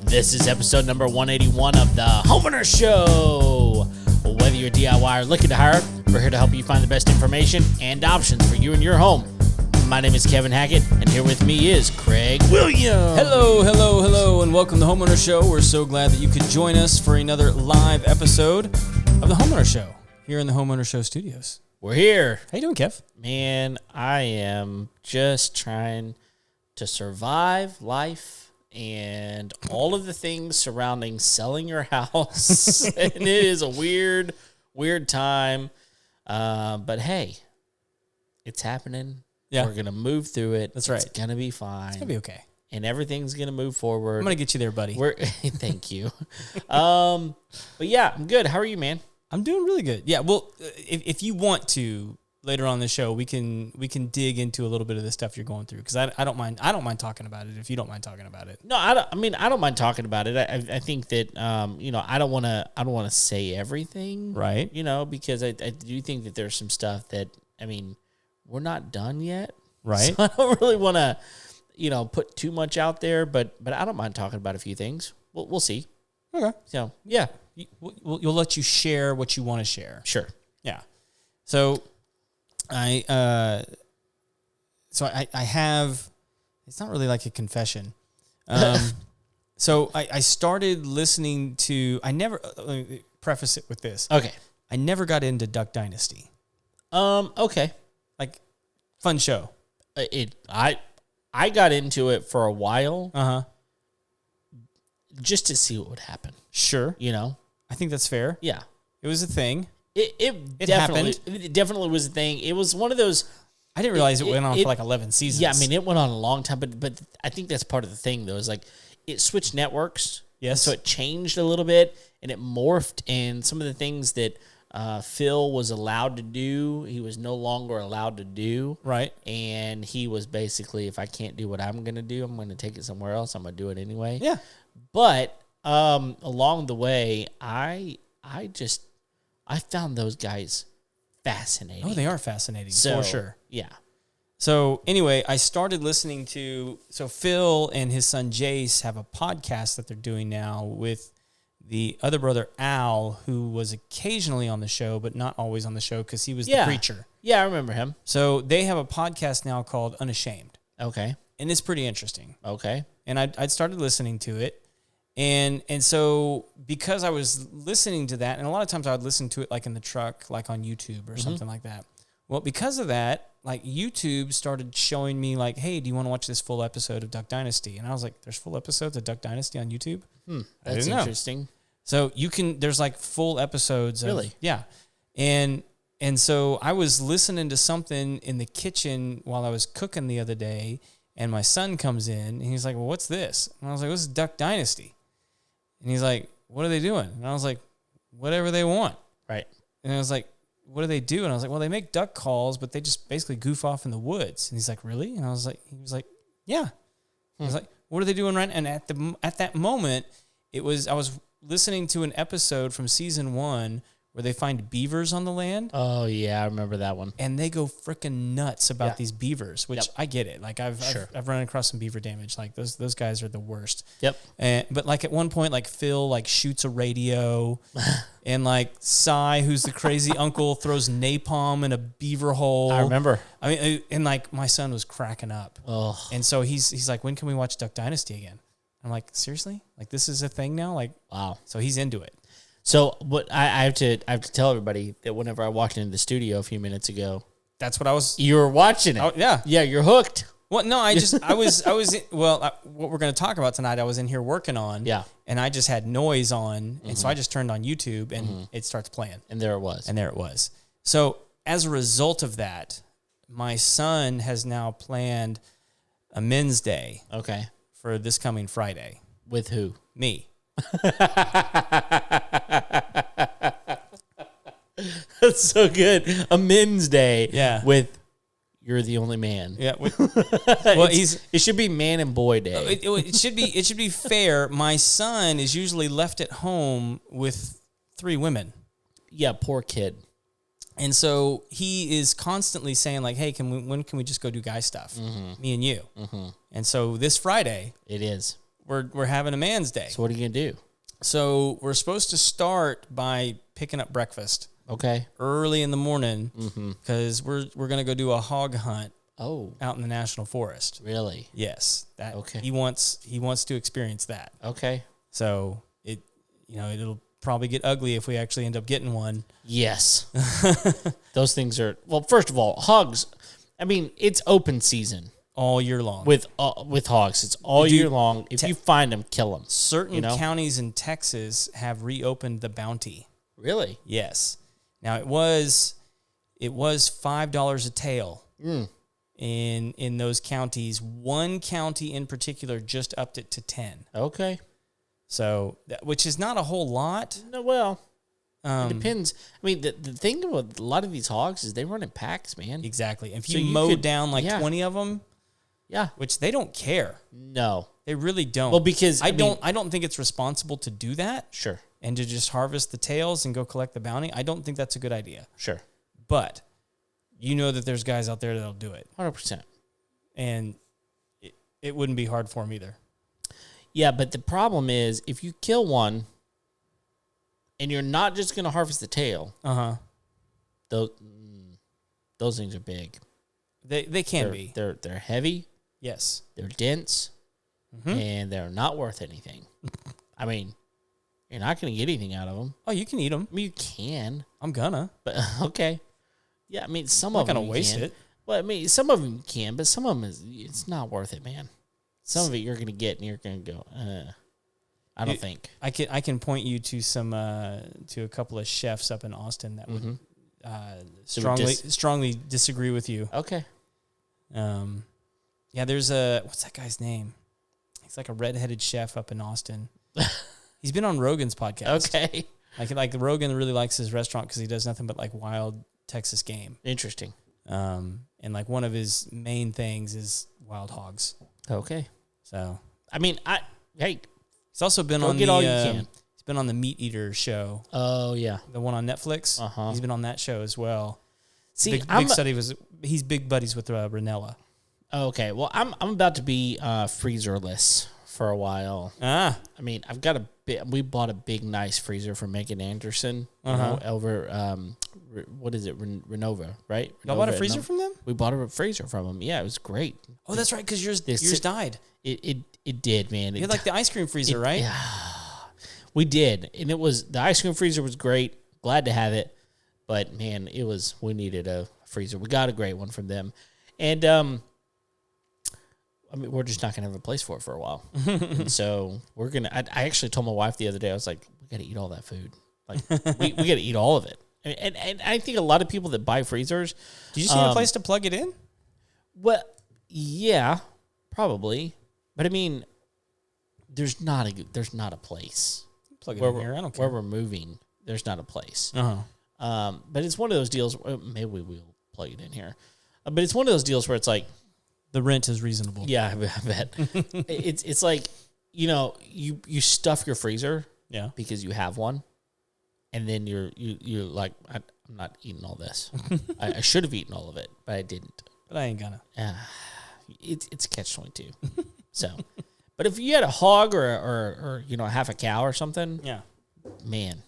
This is episode number 181 of the Homeowners Show. Whether you're a DIY or looking to hire, we're here to help you find the best information and options for you and your home. My name is Kevin Hackett, and here with me is Craig Williams. Hello, and welcome to the Homeowners Show. We're so glad that you could join us for another live episode of the Homeowners Show here in the Homeowners Show studios. We're here. How you doing, Kev? Man, I am just trying to survive life and all of the things surrounding selling your house. And it is a weird time. But hey, it's happening. Yeah. We're going to move through it. That's right. It's going to be fine. It's going to be okay. And everything's going to move forward. I'm going to get you there, buddy. Thank you. But yeah, I'm good. How are you, man? I'm doing really good. Yeah, well, if you want to, later on in the show, we can dig into a little bit of the stuff you're going through, because I don't mind talking about it if you don't mind talking about it. No, I don't mind talking about it. I think that I don't want to say everything, right? Because I do think that there's some stuff that we're not done yet, right? So I don't really want to put too much out there, but I don't mind talking about a few things. We'll see. Okay. So yeah, you'll let you share what you want to share. Sure. Yeah. So I have, it's not really like a confession. So I started listening to, let me preface it with this. Okay. I never got into Duck Dynasty. Okay. Like, fun show. I got into it for a while. Uh-huh. Just to see what would happen. Sure. I think that's fair. Yeah. It was a thing. It definitely happened. It definitely was a thing. It was one of those. I didn't realize it went on for like 11 seasons. Yeah, it went on a long time, but I think that's part of the thing, though, is like it switched networks. Yes. So it changed a little bit, and it morphed, and some of the things that Phil was allowed to do, he was no longer allowed to do. Right. And he was basically, if I can't do what I'm going to do, I'm going to take it somewhere else. I'm going to do it anyway. Yeah. But along the way, I found those guys fascinating. Oh, they are fascinating, for sure. Yeah. So anyway, I started listening to, Phil and his son Jace have a podcast that they're doing now with the other brother Al, who was occasionally on the show, but not always on the show because he was the preacher. Yeah, I remember him. So they have a podcast now called Unashamed. Okay. And it's pretty interesting. Okay. And I'd started listening to it. And so because I was listening to that, and a lot of times I would listen to it like in the truck, like on YouTube or something like that. Well, because of that, like YouTube started showing me like, hey, do you want to watch this full episode of Duck Dynasty? And I was like, there's full episodes of Duck Dynasty on YouTube? That's interesting. So there's like full episodes. Really? Yeah. And so I was listening to something in the kitchen while I was cooking the other day, and my son comes in and he's like, well, what's this? And I was like, this is Duck Dynasty. And he's like, what are they doing? And I was like, whatever they want. Right. And I was like, what do they do? And I was like, well, they make duck calls, but they just basically goof off in the woods. And he's like, really? And he was like, yeah. I was like, what are they doing right? And at that moment, I was listening to an episode from season 1 where they find beavers on the land. Oh, yeah, I remember that one. And they go freaking nuts about these beavers, which I get it. Like I've run across some beaver damage. Like those guys are the worst. Yep. But like at one point, like Phil like shoots a radio, and like Cy, who's the crazy uncle, throws napalm in a beaver hole. I remember. And like my son was cracking up. Oh. And so he's like, when can we watch Duck Dynasty again? I'm like, seriously? Like this is a thing now? Like, wow. So he's into it. So what I have to tell everybody that whenever I walked into the studio a few minutes ago, that's what I was. You were watching it. Oh, yeah. Yeah, you're hooked. Well, no, I was, what we're going to talk about tonight, I was in here working on. Yeah. And I just had noise on. And so I just turned on YouTube and it starts playing. And there it was. So as a result of that, my son has now planned a men's day. Okay. For this coming Friday. With who? Me. That's so good. A men's day. Yeah. With you're the only man. Yeah. Well, it should be man and boy day. It should be fair. My son is usually left at home with 3 women. Yeah, poor kid. And so he is constantly saying like, hey, when can we just go do guy stuff? Me and you. And so this Friday. It is. we're having a man's day. So what are you gonna do? So we're supposed to start by picking up breakfast Okay. early in the morning because we're gonna go do a hog hunt Oh, out in the national forest. really? Yes, that Okay. he wants to experience that. Okay. So it'll probably get ugly if we actually end up getting one. Yes. Those things are, well, first of all, hogs, I mean, it's open season All year long. with hogs. It's all Dude, year long. If you find them, kill them. Certain counties in Texas have reopened the bounty. Really? Yes. Now it was $5 a tail in those counties. One county in particular just upped it to 10. Okay. So which is not a whole lot. No, well, it depends. I mean, the thing about a lot of these hogs is they run in packs, man. Exactly. If So you you mow could- down like 20 of them, Yeah. which they don't care. No. They really don't. Well, because I don't think it's responsible to do that Sure. and to just harvest the tails and go collect the bounty. I don't think that's a good idea. Sure. But you know that there's guys out there that'll do it. 100%. And it wouldn't be hard for them either. Yeah, but the problem is if you kill one and you're not just going to harvest the tail, those things are big. They can be. They're heavy, Yes. they're dense, and they're not worth anything. I mean, you're not going to get anything out of them. Oh, you can eat them. I mean, you can, I'm gonna. but okay. Yeah, I mean, some I'm of not them gonna you waste can. it. Well, I mean, some of them you can, but some of them it's not worth it, man. Some of it you're going to get, and you're going to go. I don't think. I can point you to some to a couple of chefs up in Austin that would strongly disagree with you. Okay. Yeah, there's what's that guy's name? He's like a redheaded chef up in Austin. He's been on Rogan's podcast. Okay. Like Rogan really likes his restaurant because he does nothing but like wild Texas game. Interesting. And like one of his main things is wild hogs. Okay. So I mean, hey, he's also been go on get all you can. He's been on the Meat Eater show. Oh yeah, The one on Netflix. He's been on that show as well. See, He's big buddies with Ranella. Okay, well, I'm about to be freezerless for a while. Ah, I mean, I've got we bought a big, nice freezer from Megan Anderson. You know, over what is it, Renova, right? y'all bought a freezer from them? We bought a freezer from them. Yeah, it was great. Oh, that's right, because yours died. It did, man. You had like the ice cream freezer, right? Yeah, we did, and the ice cream freezer was great. Glad to have it, but man, we needed a freezer. We got a great one from them, and I mean, we're just not gonna have a place for it for a while, and so we're gonna. I actually told my wife the other day, I was like, we got to eat all that food. Like we got to eat all of it, and I think a lot of people that buy freezers, Do you just need a place to plug it in? well, yeah, probably, but I mean, there's not a place. Plug it Where in here. I don't care. where we're moving, there's not a place. Uh-huh. But it's one of those deals. Maybe we'll plug it in here. But it's one of those deals where it's like, The rent is reasonable. yeah, I bet. it's like, you stuff your freezer, Yeah. because you have one, and then you're like, I'm not eating all this. I should have eaten all of it, but I didn't. But I ain't gonna. It's a catch-22. So, but if you had a hog or half a cow or something, Yeah. man,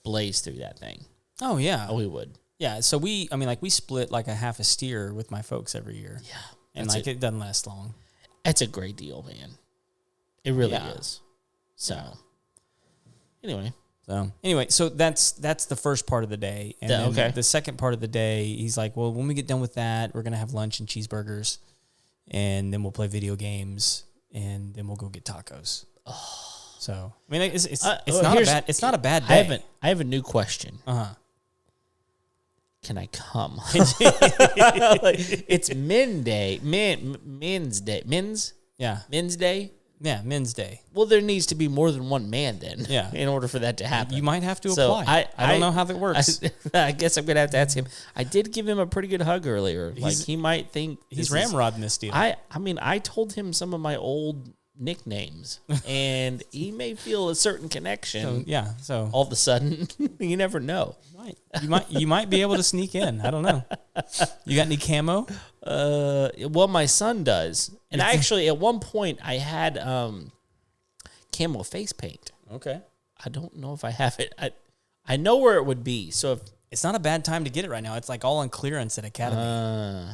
blaze through that thing. Oh, yeah. Oh, we would. Yeah, so we split like a half a steer with my folks every year. Yeah. And like it doesn't last long. It's a great deal, man. It really Yeah. is. So, anyway. So that's the first part of the day. And then okay. the second part of the day, he's like, well, when we get done with that, we're going to have lunch and cheeseburgers. And then we'll play video games. And then we'll go get tacos. Oh. So, I mean, it's not a bad day. I have a new question. Uh-huh. Can I come? It's men's day. Men's day. Yeah. Men's day? Yeah, men's day. Well, there needs to be more than one man then. Yeah. In order for that to happen. You might have to So apply. I don't know how that works. I guess I'm going to have to ask him. I did give him a pretty good hug earlier. He might think He's ramrodding this deal. I mean, I told him some of my old nicknames, and he may feel a certain connection. So all of a sudden, you never know. You might be able to sneak in. I don't know. You got any camo? Well, my son does, and actually, at one point, I had camo face paint. Okay. I don't know if I have it. I know where it would be. So if it's not a bad time to get it right now. It's like all on clearance at Academy.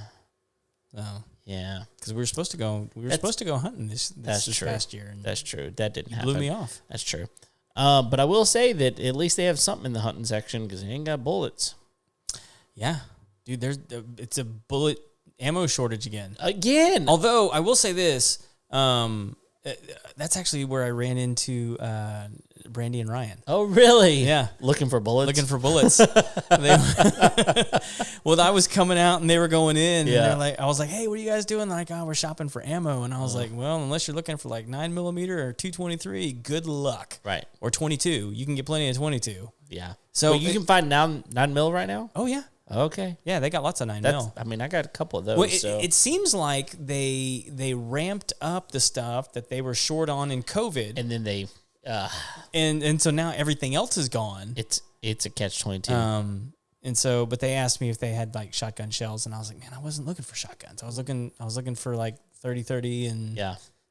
Yeah, because we were supposed to go. Supposed to go hunting this past year. And that's true. That didn't happen. Blew me off. That's true. But I will say that at least they have something in the hunting section because they ain't got bullets. Yeah, dude. It's a bullet ammo shortage again. Although I will say this, that's actually where I ran into Brandy and Ryan. Oh, really? Yeah. Looking for bullets? Well, I was coming out and they were going in. Yeah. And I was like, hey, what are you guys doing? They're like, oh, we're shopping for ammo. And I was like, well, unless you're looking for like 9mm or 223, good luck. Right. Or 22. You can get plenty of 22. Yeah. So you can find 9mm right now? Oh, yeah. Okay. Yeah, they got lots of 9mm. I mean, I got a couple of those. Well, it seems like they ramped up the stuff that they were short on in COVID. And then they... and so now everything else is gone. It's a catch-22. And so, but they asked me if they had like shotgun shells, and I was like, man, I wasn't looking for shotguns. I was looking for like 30-30 and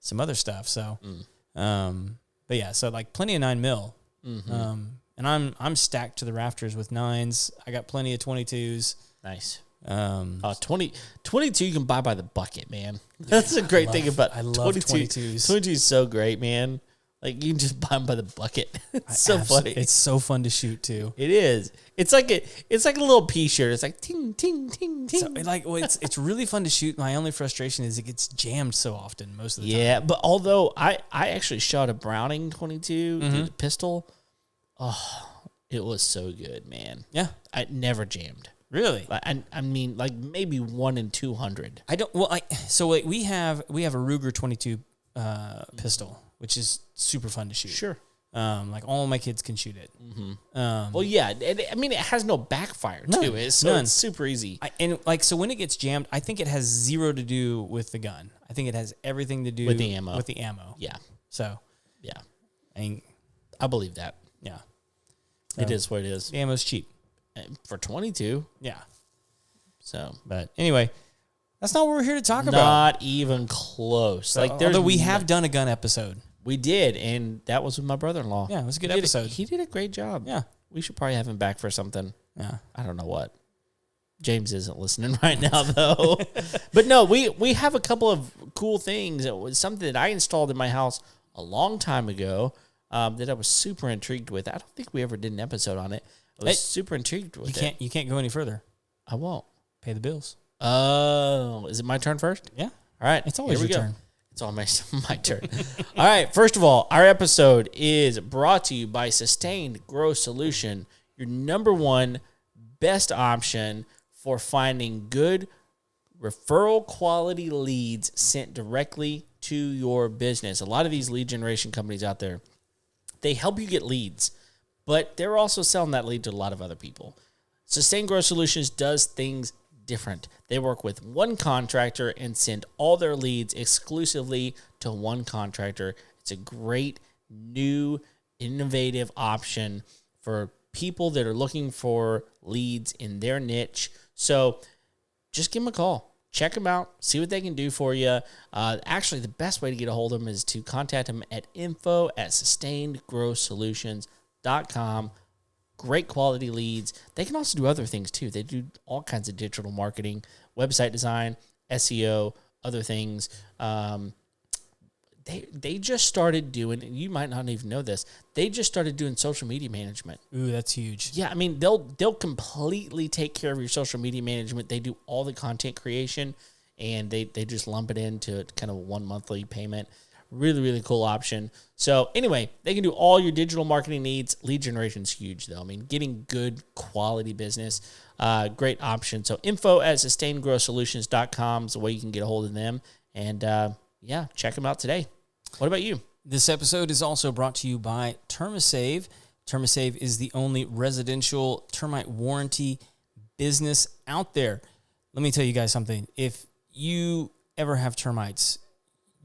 some other stuff. So, but yeah, so like plenty of 9mm. Mm-hmm. And I'm stacked to the rafters with 9s. I got plenty of 22s. Nice. 22 you can buy by the bucket, man. That's a great thing about. I love 22s. 22 is so great, man. Like you can just buy them by the bucket. It's so funny. It's so fun to shoot too. It is. It's like a little pea shirt. It's like ting ting ting ting. So, it's really fun to shoot. My only frustration is it gets jammed so often most of the time. Yeah, but although I actually shot a Browning 22 the pistol. Oh, it was so good, man. Yeah, I never jammed. Really? I mean, like maybe 1 in 200. I don't. Well, we have a Ruger 22 pistol, which is super fun to shoot. Sure. Like all my kids can shoot it. Mm-hmm. Well, yeah. I mean, it has no backfire to it, so it's super easy. So when it gets jammed, I think it has zero to do with the gun. I think it has everything to do with the ammo. Yeah. So. Yeah. I believe that. Yeah. It is what it is. The ammo's cheap. For 22. Yeah. So. But anyway, that's not what we're here to talk about. Not even close. So, although we have done a gun episode. We did, and that was with my brother-in-law. Yeah, it was a good episode. He did a great job. Yeah. We should probably have him back for something. Yeah. I don't know what. James isn't listening right now, though. But no, we have a couple of cool things. It was something that I installed in my house a long time ago that I was super intrigued with. I don't think we ever did an episode on it. I was super intrigued with it. You can't go any further. I won't. Pay the bills. Oh, is it my turn first? Yeah. All right. It's always your turn. It's all my turn. All right. First of all, our episode is brought to you by Sustained Growth Solution, your number one best option for finding good referral quality leads sent directly to your business. A lot of these lead generation companies out there, they help you get leads, but they're also selling that lead to a lot of other people. Sustained Growth Solutions does things different. They work with one contractor and send all their leads exclusively to one contractor. It's a great, new, innovative option for people that are looking for leads in their niche. So just give them a call. Check them out. See what they can do for you. Actually, the best way to get a hold of them is to contact them at info@sustainedgrowthsolutions.com. Great quality leads. They can also do other things too. They do all kinds of digital marketing, website design, SEO, other things. They just started doing, and you might not even know this, they just started doing social media management. Ooh, that's huge. Yeah, I mean, they'll completely take care of your social media management. They do all the content creation, and they just lump it into kind of one monthly payment. Really, really cool option. So anyway, they can do all your digital marketing needs. Lead generation is huge, though. I mean, getting good quality business, great option. So info@sustainedgrowthsolutions.com is the way you can get a hold of them. And check them out today. What about you? This episode is also brought to you by TermaSave. TermaSave is the only residential termite warranty business out there. Let me tell you guys something. If you ever have termites,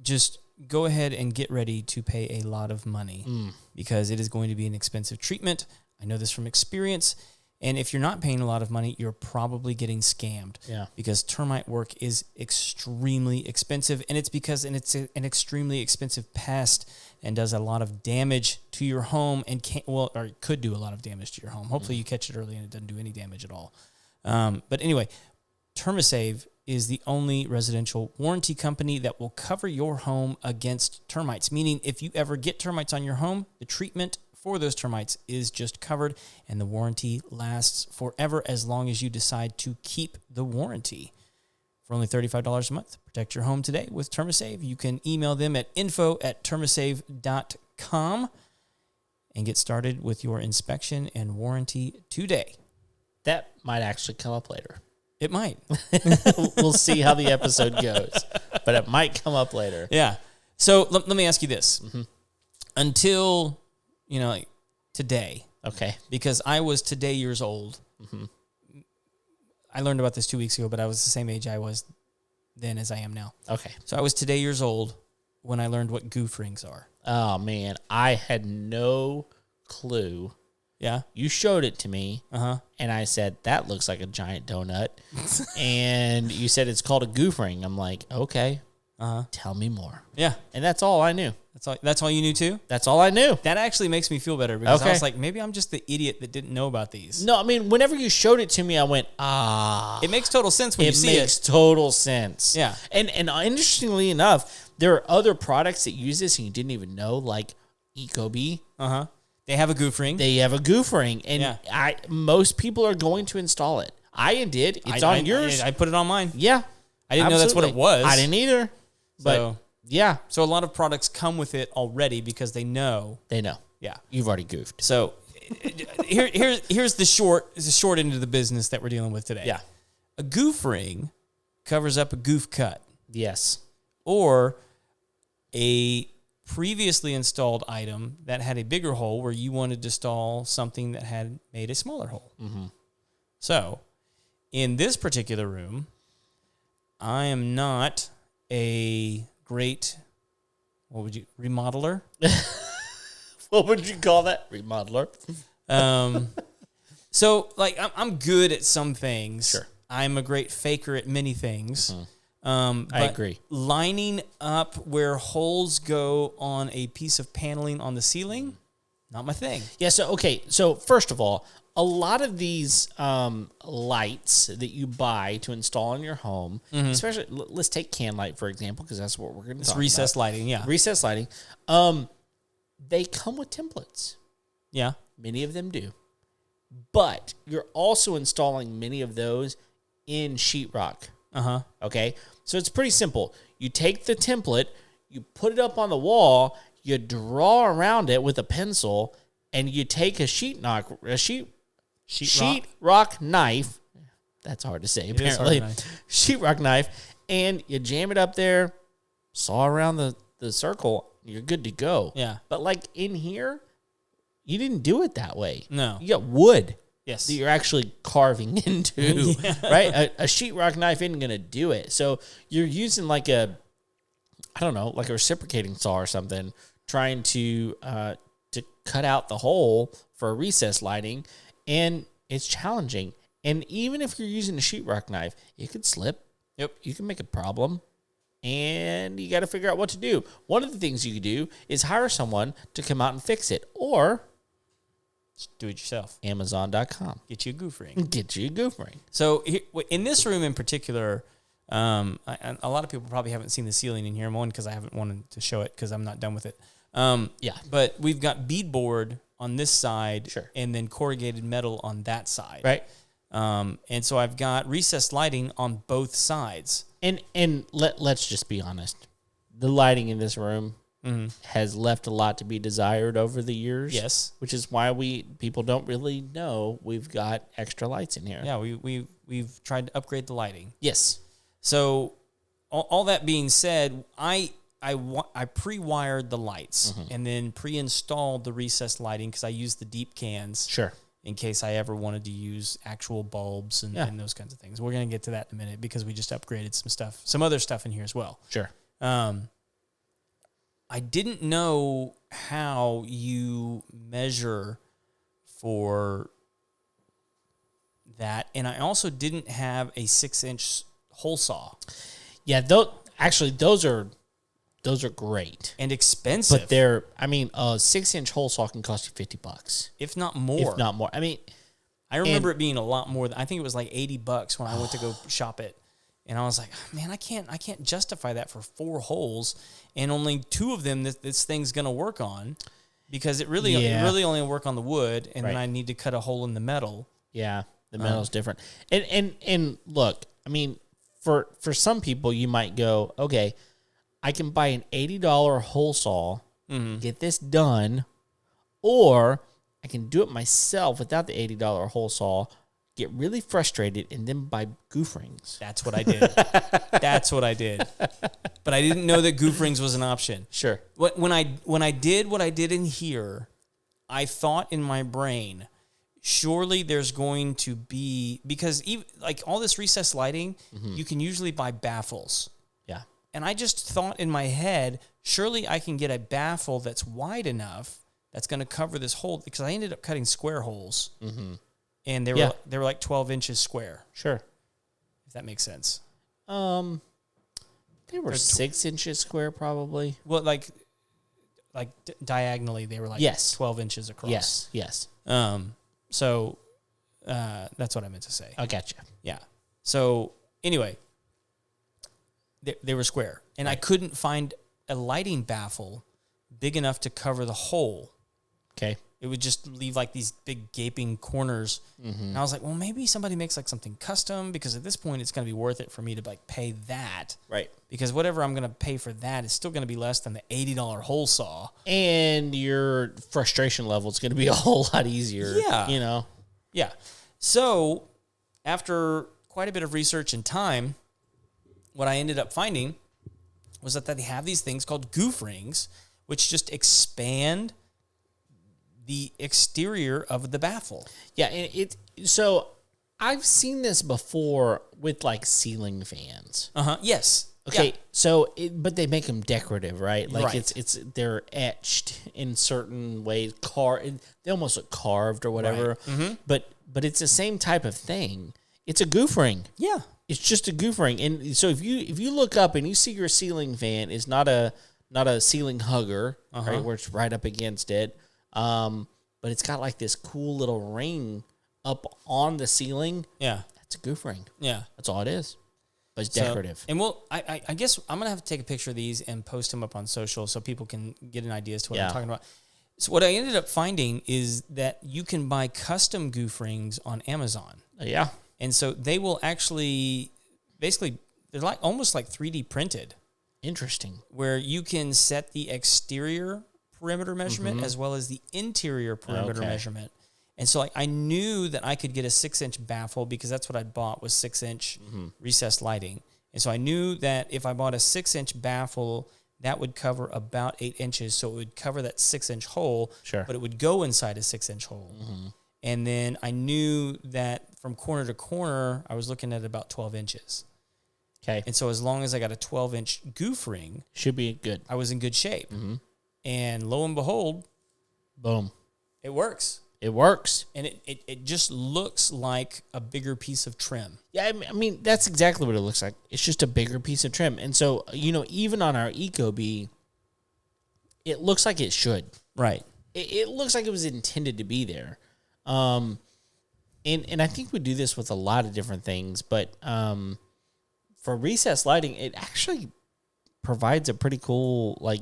just go ahead and get ready to pay a lot of money because it is going to be an expensive treatment. I know this from experience. And if you're not paying a lot of money, you're probably getting scammed. Yeah. Because termite work is extremely expensive, and it's because it's an extremely expensive pest and does a lot of damage to your home and could do a lot of damage to your home. Hopefully you catch it early and it doesn't do any damage at all. But anyway, TermaSave is the only residential warranty company that will cover your home against termites, meaning if you ever get termites on your home, the treatment for those termites is just covered, and the warranty lasts forever as long as you decide to keep the warranty. For only $35 a month, protect your home today with TermaSave. You can email them at info@termasave.com and get started with your inspection and warranty today. That might actually come up later. It might. We'll see how the episode goes, but it might come up later. Yeah. So let me ask you this. Until, like today, Okay. because I was today years old. I learned about this 2 weeks ago, but I was the same age I was then as I am now. Okay. So I was today years old when I learned what goof rings are. Oh, man. I had no clue. Yeah. You showed it to me, Uh-huh. and I said, that looks like a giant donut. And you said it's called a goof ring. I'm like, okay. Tell me more. Yeah. And that's all I knew. That's all you knew too? That's all I knew. That actually makes me feel better because I Okay. was like, maybe I'm just the idiot that didn't know about these. No, I mean, whenever you showed it to me, I went, It makes total sense when you see It makes it. total sense. Yeah. And interestingly enough, there are other products that use this and you didn't even know, like Ecobee. Uh-huh. They have a goof ring. They have a goof ring, and most people are going to install it. I did. It's on yours. I put it on mine. Yeah. I didn't know that's what it was. I didn't either. But So, yeah, so a lot of products come with it already because they know. they know. Yeah. You've already goofed. So here's the short end of the business that we're dealing with today. Yeah. A goof ring covers up a goof cut Yes. or a previously installed item that had a bigger hole where you wanted to install something that had made a smaller hole. So in this particular room, I am not a great, remodeler? What would you call that? Remodeler. So like I'm good at some things. Sure. I'm a great faker at many things. I But agree. lining up where holes go on a piece of paneling on the ceiling, not my thing. Yeah. So first of all, a lot of these lights that you buy to install in your home, especially let's take can light for example, because that's what we're going to talk Recessed about. lighting, yeah. Recessed lighting. They come with templates. Yeah. Many of them do. But you're also installing many of those in sheetrock. Uh-huh. Okay? So it's pretty simple. You take the template, you put it up on the wall, you draw around it with a pencil, and you take a sheetrock knife. That's hard to say, It is hard apparently. to Sheetrock knife, and you jam it up there, saw around the circle, you're good to go. Yeah. But like in here, you didn't do it that way. No. You got wood Yes. that you're actually carving into, right? A sheetrock knife isn't going to do it. So you're using like a reciprocating saw or something, trying to cut out the hole for recessed lighting, and it's challenging. And even if you're using a sheetrock knife, it could slip. Yep. You can make a problem, and you got to figure out what to do. One of the things you could do is hire someone to come out and fix it, or Just do it yourself. Amazon.com. Get you a goof ring. Get you a goof ring. So in this room in particular, a lot of people probably haven't seen the ceiling in here. One, because I haven't wanted to show it because I'm not done with it. Yeah. But we've got beadboard on this side, Sure. and then corrugated metal on that side. Right. And so I've got recessed lighting on both sides. And let's just be honest. The lighting in this room has left a lot to be desired over the years. Yes. Which is why people don't really know we've got extra lights in here. Yeah, we've tried to upgrade the lighting. Yes. So all that being said, I pre-wired the lights and then pre-installed the recessed lighting because I used the deep cans. Sure. In case I ever wanted to use actual bulbs and those kinds of things. We're going to get to that in a minute because we just upgraded some other stuff in here as well. Sure. I didn't know how you measure for that, and I also didn't have a 6-inch hole saw. Yeah, those are great And expensive. but they're. I mean, a 6-inch hole saw can cost you $50, if not more. if not more. I mean, I remember it being a lot more. I think it was like $80 when I went to go shop it. And I was like, man, I can't justify that for 4 holes and only 2 of them this thing's going to work on, because it really only work on the wood, and then I need to cut a hole in the metal. yeah, the metal's different. And look, I mean, for some people, you might go, okay, I can buy an $80 hole saw, get this done, or I can do it myself without the $80 hole saw, get really frustrated, and then buy goof rings. That's what I did. That's what I did. But I didn't know that goof rings was an option. Sure. When I did what I did in here, I thought in my brain, surely there's going to be, because even, like all this recessed lighting, you can usually buy baffles. Yeah. And I just thought in my head, surely I can get a baffle that's wide enough that's going to cover this hole, because I ended up cutting square holes. And they were like 12 inches square. Sure. If that makes sense. They were 6 inches square, probably. Well, like diagonally, they were like 12 inches across. Yes. So that's what I meant to say. I gotcha. Yeah. So anyway, they were square, and I couldn't find a lighting baffle big enough to cover the hole. Okay. It would just leave like these big gaping corners. And I was like, well, maybe somebody makes like something custom, because at this point it's going to be worth it for me to like pay that. Right. Because whatever I'm going to pay for that is still going to be less than the $80 hole saw. And your frustration level is going to be a whole lot easier. Yeah. You know? Yeah. So after quite a bit of research and time, what I ended up finding was that they have these things called goof rings, which just expand the exterior of the baffle. Yeah, and so I've seen this before with like ceiling fans. Yes. Okay, Yeah. so but they make them decorative, right? Like Right. it's they're etched in certain ways, they almost look carved or whatever. Right. But it's the same type of thing. It's a goof ring. Yeah. It's just a goof ring. And so if you look up and you see your ceiling fan is not a ceiling hugger, right, where it's right up against it. But it's got like this cool little ring up on the ceiling. Yeah. That's a goof ring. Yeah. That's all it is. But it's decorative. And I guess I'm going to have to take a picture of these and post them up on social so people can get an idea as to what I'm talking about. So what I ended up finding is that you can buy custom goof rings on Amazon. Yeah. And so they will actually, basically, they're like almost like 3D printed. Interesting. Where you can set the exterior perimeter measurement as well as the interior perimeter measurement. And so I knew that I could get a 6-inch baffle, because that's what I bought was 6-inch recessed lighting. And so I knew that if I bought a 6-inch baffle, that would cover about 8 inches. So it would cover that 6-inch hole, Sure. but it would go inside a 6-inch hole. And then I knew that from corner to corner, I was looking at about 12 inches. Okay. And so as long as I got a 12-inch goof ring, Should be good. I was in good shape. And lo and behold, Boom. it works. It works. And it just looks like a bigger piece of trim. Yeah, I mean, that's exactly what it looks like. It's just a bigger piece of trim. And so, even on our Ecobee, it looks like it should. Right. It looks like it was intended to be there. And I think we do this with a lot of different things, but for recessed lighting, it actually provides a pretty cool, like,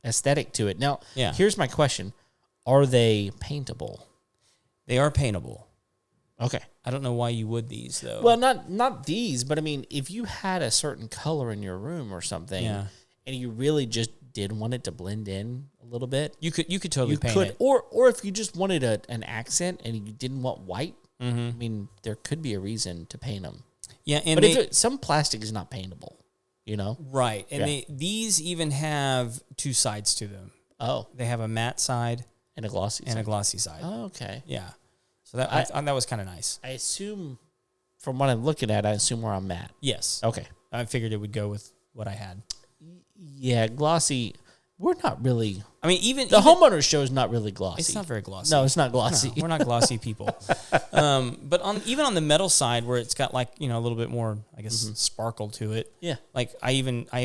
aesthetic to it. Now, here's my question. Are they paintable? They are paintable. Okay. I don't know why you would these, though. Well, not these, but I mean, if you had a certain color in your room or something, and you really just did want it to blend in a little bit, you could totally paint it. Or if you just wanted an accent and you didn't want white, I mean, there could be a reason to paint them. Yeah, and but some plastic is not paintable, Right, and these even have 2 sides to them. Oh, they have a matte side and a glossy side. Oh, okay. Yeah, so that was kind of nice. I assume, from what I'm looking at, we're on matte. Yes. Okay. I figured it would go with what I had. Yeah, glossy. we're not really. I mean, even The Homeowners Show is not really glossy. It's not very glossy. No, it's not glossy. No, we're not glossy people. But even on the metal side, where it's got like, you know, a little bit more, I guess, sparkle to it. Yeah. Like I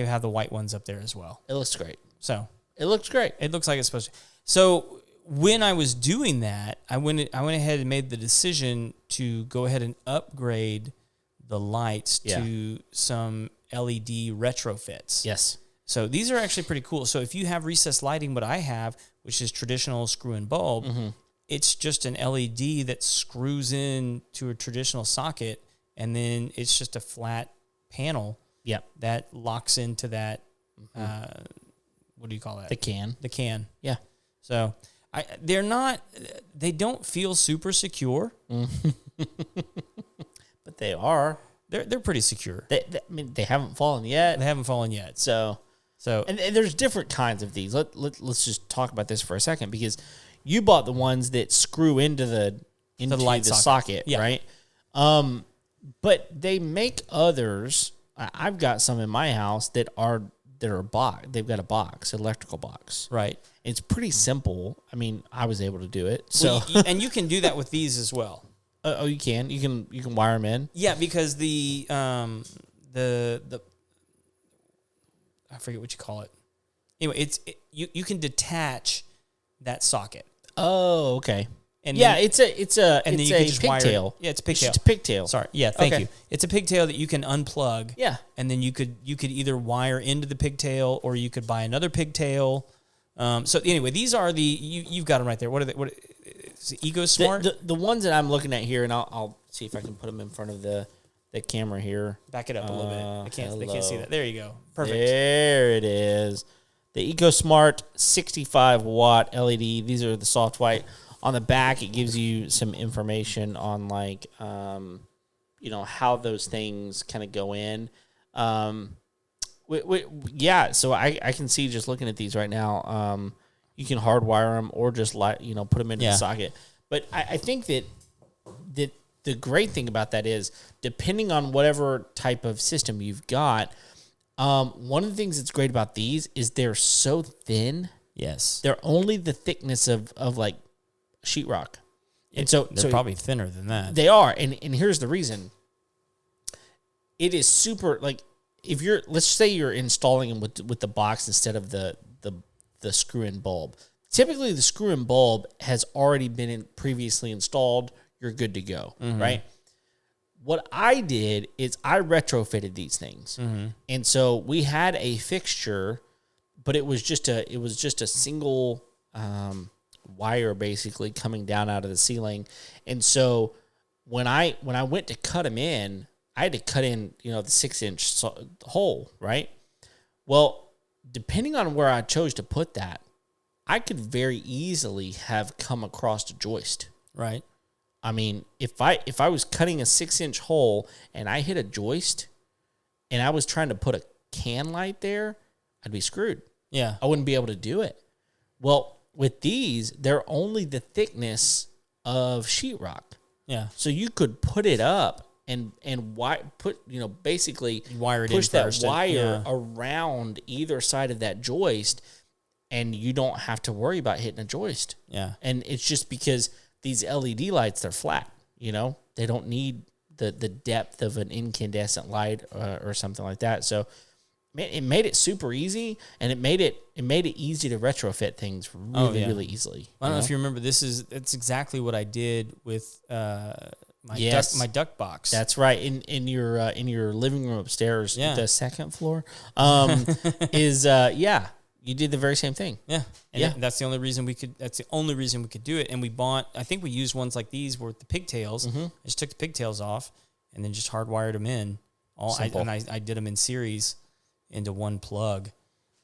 have the white ones up there as well. It looks great. So it looks great. It looks like it's supposed to. So when I was doing that, I went ahead and made the decision to go ahead and upgrade the lights to some LED retrofits. Yes. So these are actually pretty cool. So if you have recessed lighting, what I have, which is traditional screw and bulb, it's just an LED that screws in to a traditional socket, and then it's just a flat panel that locks into that, what do you call that? The can. The can. Yeah. So they don't feel super secure. But they are. They're pretty secure. I mean, they haven't fallen yet. They haven't fallen yet. So and there's different kinds of these. Let's just talk about this for a second, because you bought the ones that screw into the light socket, right? But they make others. I've got some in my house that are box. They've got a box, electrical box, right? It's pretty simple. I mean, I was able to do it. So and you can do that with these as well. Oh, you can. You can wire them in. Yeah, because the I forget what you call it. Anyway, you can detach that socket. Oh, okay. And yeah, then, it's a and then you can just pigtail. Wire it. Yeah, it's a pigtail. It's just a pigtail. Sorry. Yeah, thank Okay. you. It's a pigtail that you can unplug. Yeah. And then you could either wire into the pigtail, or you could buy another pigtail. So anyway, these are you've got them right there. What are they? What is it, EcoSmart? The ones that I'm looking at here, and I'll see if I can put them in front of the camera here. Back it up a little bit. They can't see that. There you go. Perfect. There it is. The EcoSmart 65 watt LED. These are the soft white. On the back, it gives you some information on like, how those things kind of go in. Yeah, so I can see just looking at these right now. You can hardwire them or just put them into the socket. But I think that the great thing about that is, depending on whatever type of system you've got, one of the things that's great about these is they're so thin. Yes, they're only the thickness of like sheetrock. And they're probably thinner than that. They are, and here's the reason. It is super, like, if let's say you're installing them with the box instead of the screw-in bulb. Typically, the screw-in bulb has already been previously installed. You're good to go, right? What I did is I retrofitted these things, and so we had a fixture, but it was just a single wire basically coming down out of the ceiling. And so when I went to cut them in, I had to cut in, the 6-inch hole, right? Well, depending on where I chose to put that, I could very easily have come across a joist. Right. I mean, if I was cutting a 6-inch hole and I hit a joist and I was trying to put a can light there, I'd be screwed. Yeah. I wouldn't be able to do it. Well, with these, they're only the thickness of sheetrock. Yeah. So you could put it up and basically wire it push in that first wire around either side of that joist, and you don't have to worry about hitting a joist. Yeah. And it's just because these LED lights, they're flat. They don't need the depth of an incandescent light or something like that. So it made it super easy, and it made it easy to retrofit things really easily. I don't know if you remember. It's exactly what I did with my duck box. That's right. In your living room upstairs, the second floor, you did the very same thing. Yeah, and that's the only reason we could. That's the only reason we could do it. And we bought. I think we used ones like these with the pigtails. I just took the pigtails off and then just hardwired them in. I did them in series into one plug.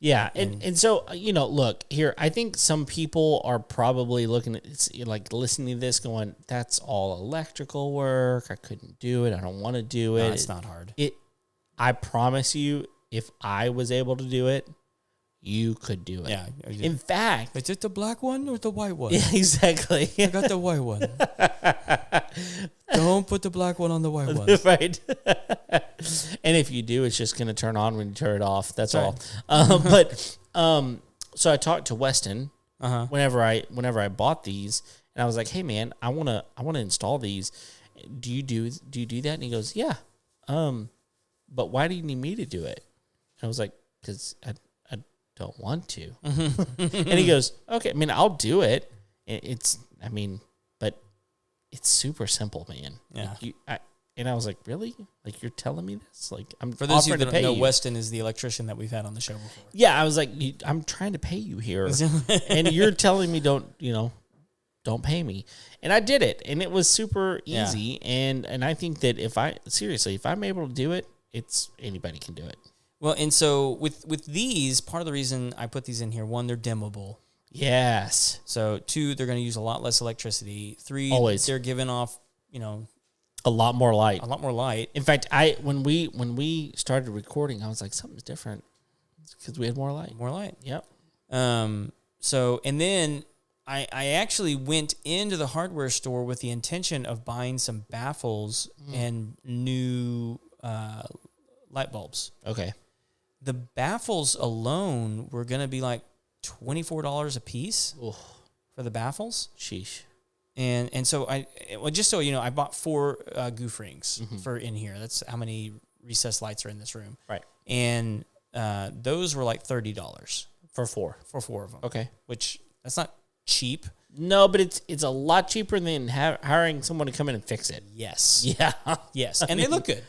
Yeah, and so, look, here, I think some people are probably looking at, listening to this going, that's all electrical work. I couldn't do it. I don't want to do it. No, it's not hard. I promise you, if I was able to do it, you could do it. Yeah. In fact... Is it the black one or the white one? Yeah, exactly. I got the white one. Don't put the black one on the white one. Right. And if you do, it's just going to turn on when you turn it off. That's all. so I talked to Weston whenever I bought these, and I was like, hey man, I wanna install these. Do you do that? And he goes, yeah. But why do you need me to do it? And I was like, because I don't want to. And he goes, okay, I mean, I'll do it. But it's super simple, man. Yeah. And I was like, really? Like, you're telling me this? Like, I'm For those of you offering to that pay don't know, you. Weston is the electrician that we've had on the show before. Yeah, I was like, I'm trying to pay you here, and you're telling me don't pay me. And I did it, and it was super easy. Yeah. And I think that if I'm able to do it, anybody can do it. Well, and so with these, part of the reason I put these in here, 1, they're dimmable. Yes. So 2, they're going to use a lot less electricity. 3, always they're giving off, a lot more light. A lot more light. In fact, when we started recording, I was like, something's different because we had more light. More light. Yep. So, and then I actually went into the hardware store with the intention of buying some baffles and new light bulbs. Okay. The baffles alone were going to be like $24 a piece for the baffles. Sheesh. And so just so you know, I bought 4 goof rings for in here. That's how many recessed lights are in this room. Right. And those were like $30 for 4. For 4 of them. Okay. Which that's not cheap. No, but it's a lot cheaper than hiring someone to come in and fix it. Yes. Yeah. Yes. And they look good.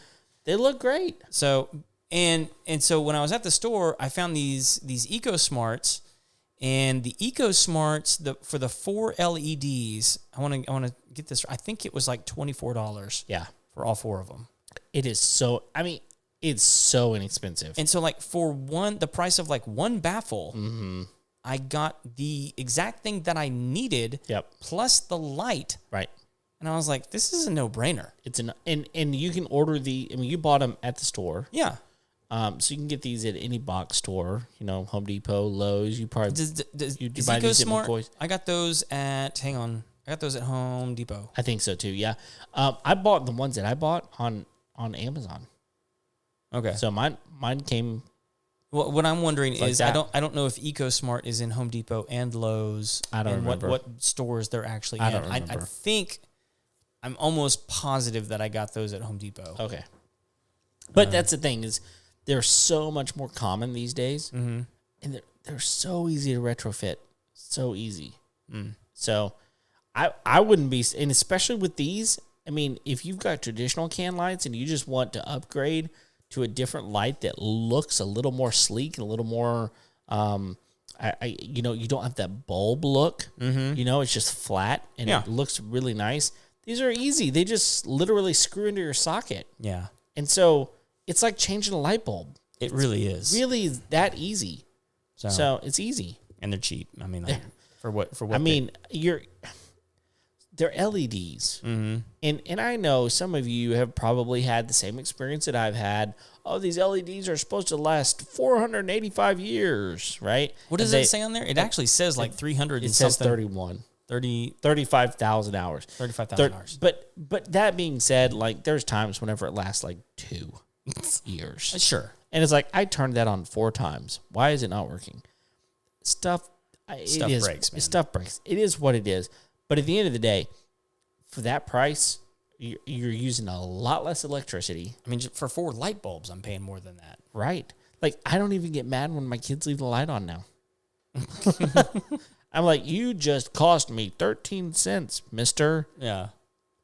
They look great. So and so when I was at the store, I found these Eco Smarts. And the Eco Smarts, for the 4 LEDs, I want to get this. I think it was like $24. Yeah, for all 4 of them. It is so. I mean, it's so inexpensive. And so, like for the price of like 1 baffle, I got the exact thing that I needed. Yep. Plus the light. Right. And I was like, this is a no-brainer. And you can order you bought them at the store. Yeah. So you can get these at any box store, Home Depot, Lowe's. You probably you buy these at Smart? McCoy's. I got those at Home Depot. I think so too. Yeah, I bought the ones that I bought on Amazon. Okay, so mine came. Well, what I'm wondering is that. I don't know if EcoSmart is in Home Depot and Lowe's. I don't remember what stores they're actually in. I don't remember. I think I'm almost positive that I got those at Home Depot. Okay, but that's the thing is. They're so much more common these days, and they're so easy to retrofit, so easy. So, I wouldn't be, and especially with these. I mean, if you've got traditional can lights and you just want to upgrade to a different light that looks a little more sleek and a little more, you don't have that bulb look. It's just flat and it looks really nice. These are easy. They just literally screw into your socket. Yeah, and so. It's like changing a light bulb. It really is. Really that easy. So it's easy. And they're cheap. I mean, like, for what I mean, they're LEDs. And I know some of you have probably had the same experience that I've had. Oh, these LEDs are supposed to last 485 years, right? What does it say on there? It actually says like 300 and something. It says 35,000 hours. 35,000 hours. But that being said, like there's times whenever it lasts like 2 years. Sure. And it's like, I turned that on 4 times. Why is it not working? Stuff breaks, man. Stuff breaks. It is what it is. But at the end of the day, for that price, you're using a lot less electricity. I mean, for 4 light bulbs, I'm paying more than that. Right. Like, I don't even get mad when my kids leave the light on now. I'm like, you just cost me 13 cents, mister. Yeah.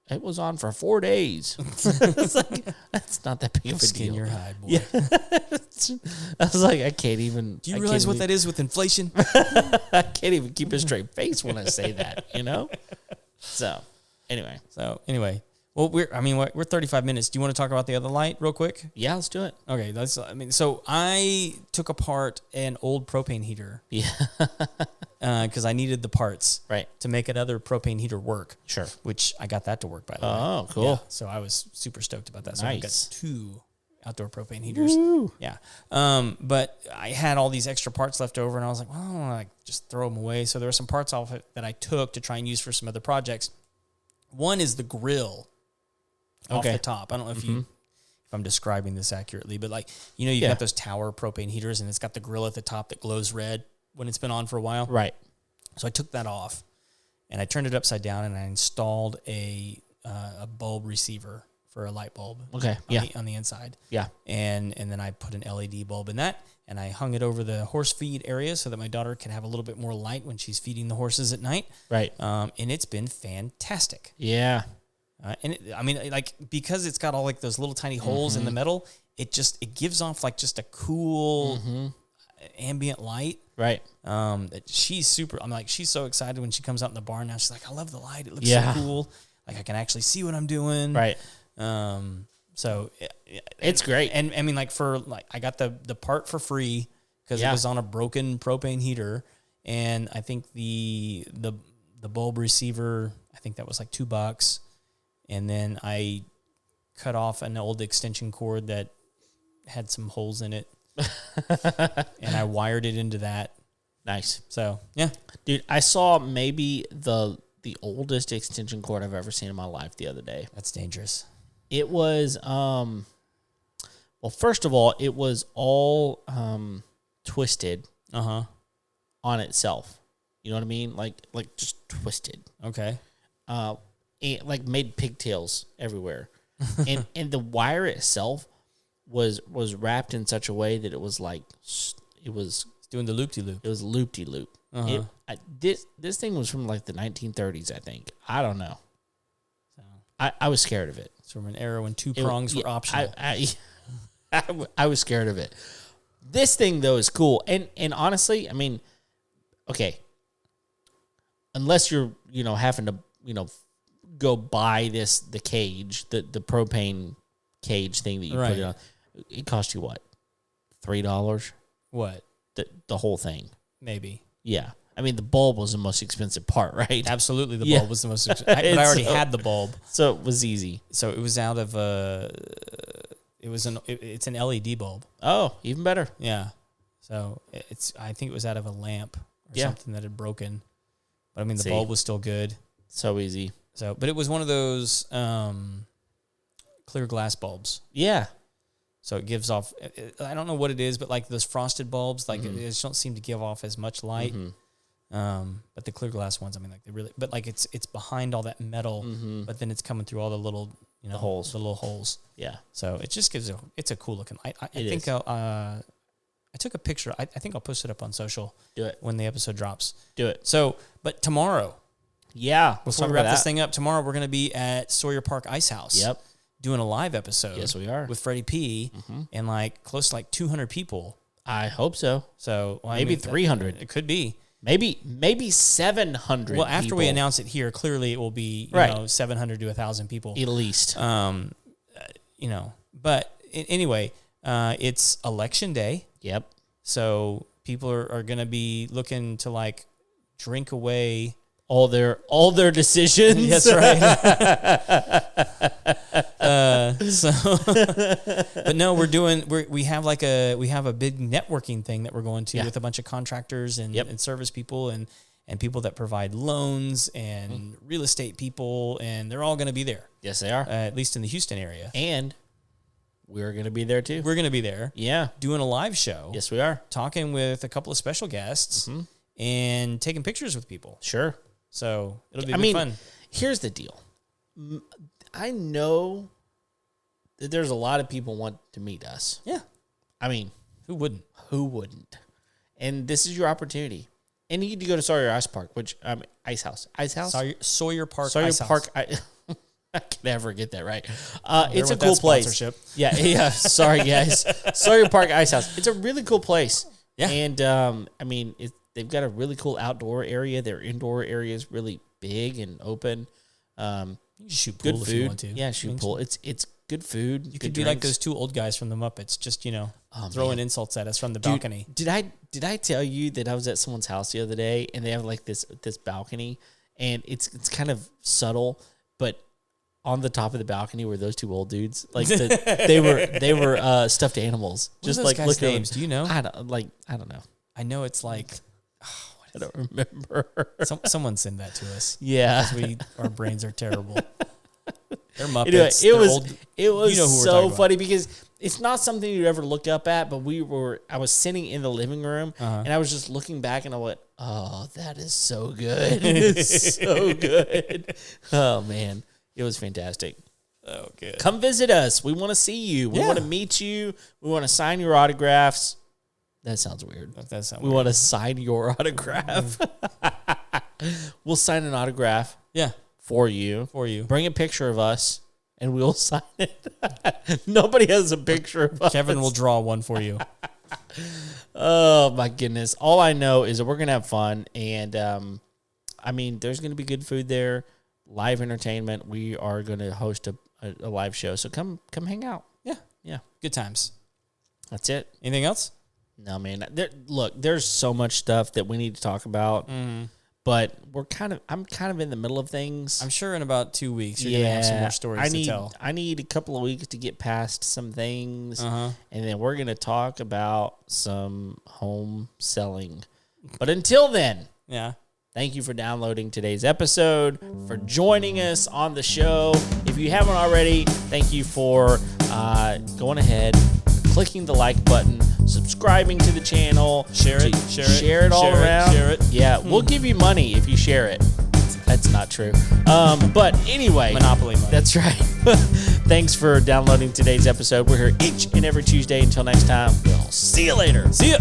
It was on for 4 days. It's like, that's not that big of a Skin deal. your hide, boy. Yeah. I was like, I can't even. Do you realize what that is with inflation? I can't even keep a straight face when I say that, So, anyway. Well, we're 35 minutes. Do you want to talk about the other light real quick? Yeah, let's do it. Okay, so I took apart an old propane heater. Yeah. Because I needed the parts to make another propane heater work. Sure. Which I got that to work, by the way. Oh, cool. Yeah, so I was super stoked about that. So nice. I got 2 outdoor propane heaters. Woo. Yeah. But I had all these extra parts left over, and I was like, well, I don't want to just throw them away. So there were some parts off it that I took to try and use for some other projects. One is the grill off the top. I don't know if I'm describing this accurately, but you've got those tower propane heaters, and it's got the grill at the top that glows red. when it's been on for a while. Right. So I took that off, and I turned it upside down, and I installed a bulb receiver for a light bulb. Okay. On the inside. Yeah. And then I put an LED bulb in that, and I hung it over the horse feed area so that my daughter can have a little bit more light when she's feeding the horses at night. Right. And it's been fantastic. Yeah. Because it's got all like those little tiny holes in the metal, it gives off like just a cool ambient light. Right. She's so excited when she comes out in the barn now. She's like, I love the light. It looks so cool. Like I can actually see what I'm doing. Right. So it's great. And I mean, I got the part for free because it was on a broken propane heater. And I think the bulb receiver, I think that was like $2. And then I cut off an old extension cord that had some holes in it. And I wired it into that. Nice. So, yeah. Dude, I saw maybe the oldest extension cord I've ever seen in my life the other day. That's dangerous. It was, well, first of all, it was all twisted on itself. You know what I mean? Like just twisted. Okay. Like made pigtails everywhere. and the wire itself was wrapped in such a way that it was like, it was doing the loop-de-loop. It was loop-de-loop. This thing was from like the 1930s, I think. I don't know. So I was scared of it. It's from an era when two prongs were optional. I was scared of it. This thing though is cool, and honestly, I mean, okay, unless you're having to go buy the cage, the propane cage thing that you put it on, it cost you what, $3? What? The whole thing, maybe. Yeah. I mean, the bulb was the most expensive part, right? Absolutely, the bulb was the most expensive. But I already had the bulb. So it was easy. So it was out of it's an LED bulb. Oh, even better. Yeah. So I think it was out of a lamp or something that had broken. But I mean, the bulb was still good. So easy. But it was one of those clear glass bulbs. Yeah. So it gives off, I don't know what it is, but like those frosted bulbs, like they just don't seem to give off as much light. But the clear glass ones, I mean, like they really, but like it's behind all that metal, but then it's coming through all the little, the holes, the little holes. Yeah. So it just gives it's a cool looking. I think I took a picture. I think I'll post it up on social. Do it when the episode drops. Do it. So, but tomorrow. Yeah. Before we wrap this thing up, tomorrow we're going to be at Sawyer Park Ice House. Yep. Doing a live episode. Yes, we are. With Freddie P. And like close to like 200 people. I hope so. So maybe 300. It could be. Maybe 700. Well, after we announce it here, clearly it will be 700 to 1,000 people at least. But anyway, it's election day. Yep. So people are going to be looking to like drink away all their decisions. That's right. But no, we have a big networking thing that we're going to with a bunch of contractors and service people and people that provide loans and real estate people, and they're all going to be there. Yes, they are. At least in the Houston area. And we're going to be there too. We're going to be there. Yeah. Doing a live show. Yes, we are. Talking with a couple of special guests and taking pictures with people. Sure. So it'll be fun. Here's the deal. I know that there's a lot of people want to meet us. Yeah. I mean, who wouldn't? And this is your opportunity. And you need to go to Sawyer Ice Park, Ice House. Sawyer Park. I can never get that right. It's a cool place. Yeah. Sorry, guys. Sawyer Park Ice House. It's a really cool place. Yeah. And they've got a really cool outdoor area. Their indoor area is really big and open. You can shoot pool if you want to. Yeah, shoot pool. It's good food. You could be like those two old guys from the Muppets, just throwing insults at us from the balcony. Did I tell you that I was at someone's house the other day and they have like this balcony, and it's kind of subtle, but on the top of the balcony were those two old dudes. Like they were stuffed animals. Just like guys' names. Do you know? I don't know. I know it's like I don't remember. Someone send that to us. Yeah, our brains are terrible. They're Muppets. Anyway, They're it was old. it was You know who we're so talking about. funny because it's not something you ever look up at. But I was sitting in the living room and I was just looking back and I went, "Oh, that is so good! It's so good! Oh man, it was fantastic." Oh, good. Come visit us. We want to see you. We Yeah. want to meet you. We want to sign your autographs. That sounds weird. That sounds We want to sign your autograph. We'll sign an autograph Yeah, for you. for you. Bring a picture of us, and we'll sign it. Nobody has a picture of us. Kevin will draw one for you. Oh, my goodness. All I know is that we're going to have fun. And, I mean, there's going to be good food there, live entertainment. We are going to host a live show. So come hang out. Yeah, Yeah, good times. that's it. Anything else? No, man. Look, there's so much stuff that we need to talk about, but I'm kind of in the middle of things. I'm sure in about 2 weeks you're gonna have some more stories to tell. I need a couple of weeks to get past some things, and then we're gonna talk about some home selling. But until then, Yeah. thank you for downloading today's episode, for joining us on the show. If you haven't already, thank you for going ahead, clicking the like button, subscribing to the channel. Share it all around. Share it. Yeah, we'll give you money if you share it. That's not true. But anyway. Monopoly money. That's right. Thanks for downloading today's episode. We're here each and every Tuesday. Until next time, we'll see you later. See ya.